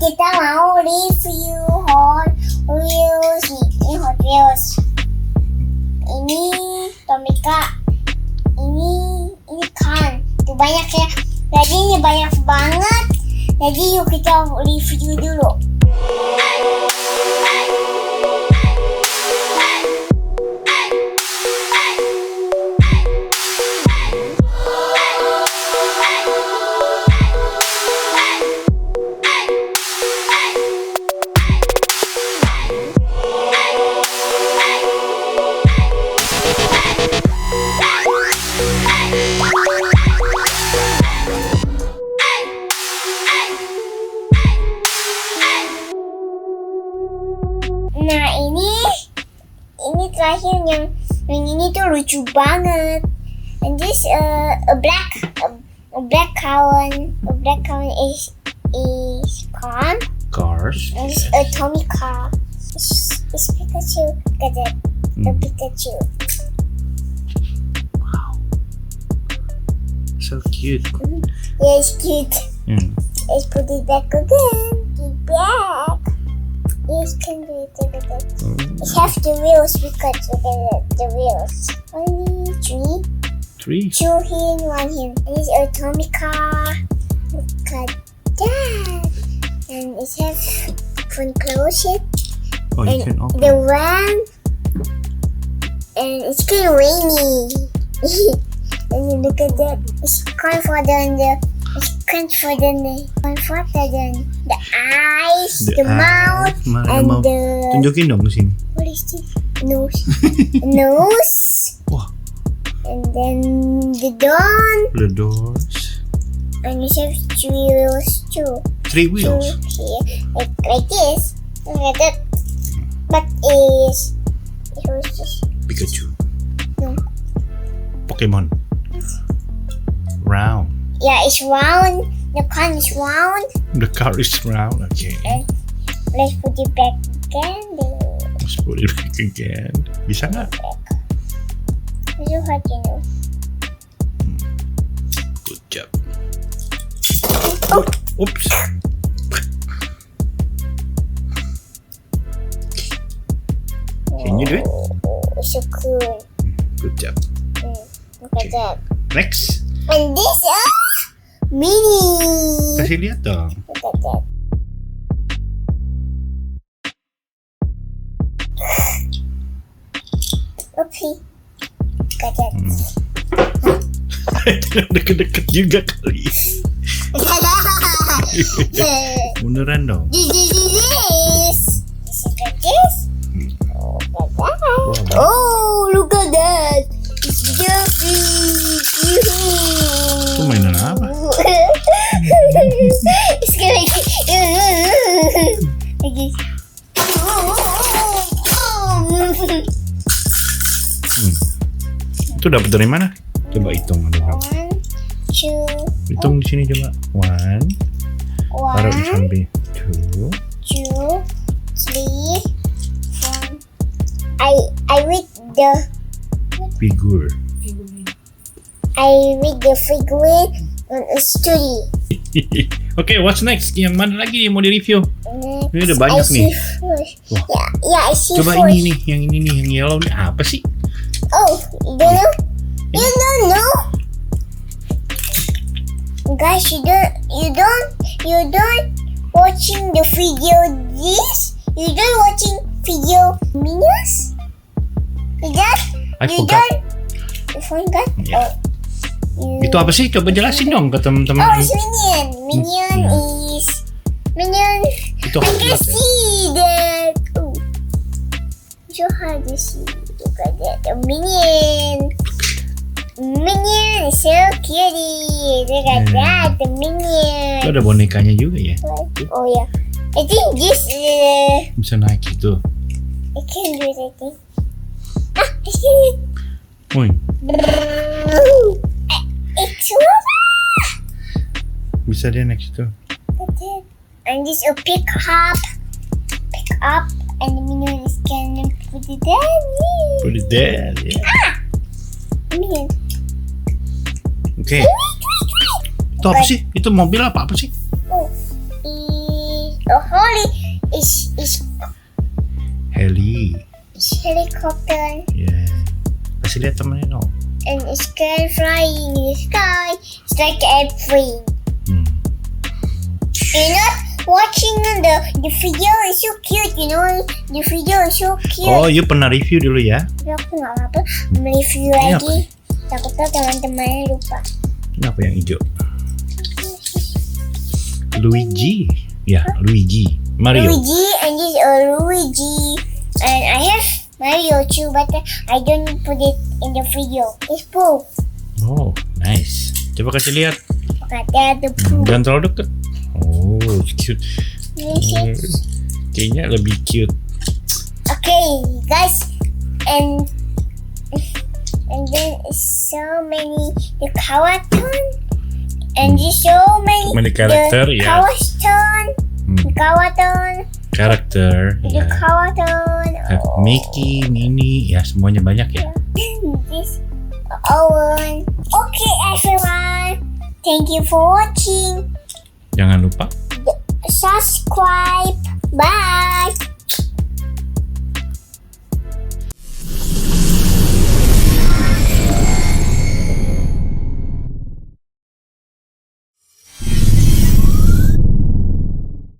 kita mau review Hot Wheels nih. Ini Hot Wheels. Ini Tomika. Ini kan. Tuh banyak ya. Jadi ini banyak banget. Jadi yuk kita review dulu. Nah ini terakhir yang ini tuh lucu banget. And this a black cowan is Cars. And this a Tomika. It's Pikachu. Look at that. The Pikachu. Wow. So cute. Yeah, it's cute. Let's put it back again. Get back. Yes, can do it. Look at that. It has the wheels because look at that, the wheels. Only three. 2 here and 1 here. And it's a Tomika. Look at that. And it has can close it. Oh, you and can open. The van. And it's kind of rainy. And you look at that. It's kind of the eyes, the mouth, and the... Tunjukin dong ke sini. What is this? Nose. Wah. And then the door. The doors. And it has 3 wheels too. 3 wheels. 2 here, like this. Look at that. But it was just... Pikachu. No. Pokemon. Round. Yeah, it's round. The car is round. The car is round. Okay. And let's put it back again. Let's put it back again. Bisa nggak? So hard, you know. Good job. Oh. Oops. Can you do it? Oh, so cool. Good job. Look at that. Next. And this mini. Kasih lihat dong. Look at that. Oopsie. Look at that. Deket-deket juga kali. Beneran dong. This is like this. Oh, look at that. It's Dept. Itu mainan apa? It's like this. Itu dapat dari mana? Coba hitung ada berapa? 1, 2. Hitung di sini coba. 1. Taruh di samping. 2. 2, 3, 4. I read the Figure. figurine on a story. Oke, what's next? Yang mana lagi yang mau di-review? Ini udah banyak I nih. See yeah, I see. Coba first. ini nih, yang yellow nih apa sih? Oh, you don't know? You don't know? Guys, you don't watching the video this? You don't watching video Minions? I forgot. You forgot? Yeah. Oh. Itu apa sih? Coba jelasin dong ke teman-teman. Oh, it's Minion. Minion. Itu I harus can jelas ya? see that. Oh, so hard to see. Look at that. A Minion is so cutie. Look at that. The Minion. Itu ada bonekanya juga ya? Oh yeah. I think this Bisa naik gitu. I can do it. I think. I see it. Woi, It's bisa dia naik situ. and this a pick up, and the Minion is gonna put it down. Put it there. Yeah. Minion. Oke. Itu apa sih? Itu mobil apa sih? Oh, is The Holly is helicopter. Yeah. Kasih lihat temennya dong. And it's can flying in the sky. It's like a plane. You're not watching the video is so cute, you know. The video is so cute. Oh, you pernah review dulu ya? Tapi aku nggak apa-apa mereview Ini lagi. Takutnya teman-temannya lupa. Kenapa yang hijau? Luigi. Ya, Luigi. Mario. Luigi and this Luigi. And I have Mario too, but I don't put it in the video. It's Pooh. Oh, nice. Coba kasih lihat. Kata the Pooh. Jangan terlalu deket. Oh, cute. Kayaknya lebih cute. Okay, guys, and then so many the kawaton, and there's so many karakter, the ya. kawaton, Karakter, the ya. kawaton. Mickey, Minnie, ya semuanya banyak ya. This Owen. Okay, everyone, thank you for watching. Jangan lupa Subscribe. Bye.